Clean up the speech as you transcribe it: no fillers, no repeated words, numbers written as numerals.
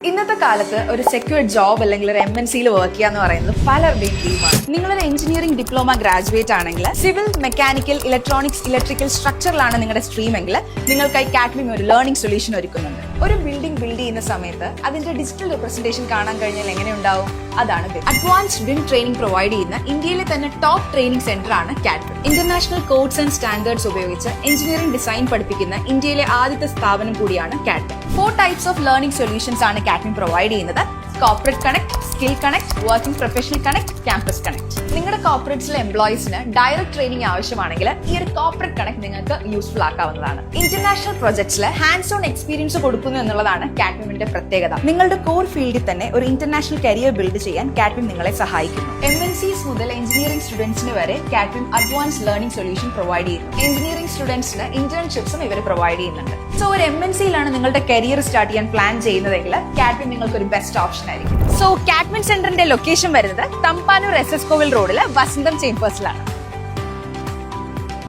ഇന്നത്തെ കാലത്ത് ഒരു സെക്യൂർ ജോബ് അല്ലെങ്കിൽ ഒരു MNC വർക്ക് ചെയ്യുക എന്ന് പറയുന്നത് പലരുടെയും ഡ്രീമാണ്. നിങ്ങളൊരു എഞ്ചിനീയറിംഗ് ഡിപ്ലോമ ഗ്രാജുവേറ്റ് ആണെങ്കിൽ സിവിൽ, മെക്കാനിക്കൽ, ഇലക്ട്രോണിക്സ്, ഇലക്ട്രിക്കൽ സ്ട്രക്ചറിലാണ് നിങ്ങളുടെ സ്ട്രീം എങ്കിൽ നിങ്ങൾക്കായി കാറ്റ്വിംഗ് ഒരു ലേണിംഗ് സൊല്യൂഷൻ ഒരുക്കുന്നുണ്ട്. ഒരു ബിൽഡിംഗ് ബിൽഡ് ചെയ്യുന്ന സമയത്ത് അതിന്റെ ഡിജിറ്റൽ റെപ്രസെന്റേഷൻ കാണാൻ കഴിഞ്ഞാൽ എങ്ങനെ ഉണ്ടാവും? അതാണ് അഡ്വാൻസ്ഡ് BIM ട്രെയിനിംഗ് പ്രൊവൈഡ് ചെയ്യുന്ന ഇന്ത്യയിലെ തന്നെ ടോപ്പ് ട്രെയിനിംഗ് സെന്റർ ആണ് Catwing. International codes and standards ഉപയോഗിച്ച് എഞ്ചിനീയറിംഗ് ഡിസൈൻ പഠിപ്പിക്കുന്ന ഇന്ത്യയിലെ ആദ്യത്തെ സ്ഥാപനം കൂടിയാണ് Catwing. 4 types of learning solutions ആണ് കാറ്റ്വിംഗ് പ്രൊവൈഡ് ചെയ്യുന്നത്. Corporate connect, skill connect, working professional connect, campus connect. നിങ്ങളുടെ കോർപ്പറേറ്റ്സിലെ എംപ്ലോയീസിന് ഡയറക്റ്റ് ട്രെയിനിങ് ആവശ്യമാണെങ്കിൽ ഈ ഒരു കോർപ്പറേറ്റ് കണക്ട് നിങ്ങൾക്ക് യൂസ്ഫുൾ ആക്കാവുന്നതാണ്. ഇന്റർനാഷണൽ പ്രൊജക്ട്സിൽ ഹാൻഡ്സ് ഓൺ എക്സ്പീരിയൻസ് കൊടുക്കുന്നു എന്നുള്ളതാണ് കാറ്റ്വിംഗിന്റെ പ്രത്യേകത. നിങ്ങളുടെ കോർ ഫീൽഡിൽ തന്നെ ഒരു ഇന്റർനാഷണൽ കരിയർ ബിൽഡ് ചെയ്യാൻ കാറ്റ്വിംഗ് നിങ്ങളെ സഹായിക്കുന്നു. MNCs മുതൽ എഞ്ചിനീയറിംഗ് സ്റ്റുഡൻസിന് വരെ കാറ്റ്വിംഗ് അഡ്വാൻസ് ലേണിംഗ് സൊല്യൂഷൻ പ്രൊവൈഡ് ചെയ്യുന്നു. എഞ്ചിനീയറിംഗ് സ്റ്റുഡൻസിന് ഇന്റേൺഷിപ്സും ഇവർ പ്രൊവൈഡ് ചെയ്യുന്നുണ്ട്. സോ ഒരു MNCയിലാണ് നിങ്ങളുടെ കരിയർ സ്റ്റാർട്ട് ചെയ്യാൻ പ്ലാൻ ചെയ്യുന്നതെങ്കിൽ കാറ്റ്വിംഗ് നിങ്ങൾക്ക് ഒരു ബെസ്റ്റ് ഓപ്ഷൻ ആയിരിക്കും. സോ കാറ്റ്വിംഗ് സെന്ററിന്റെ ലൊക്കേഷൻ വരുന്നത് തമ്പാനൂർ SS കോവിൽ റോഡിലെ വസന്തം ചേംബേഴ്സിലാണ്.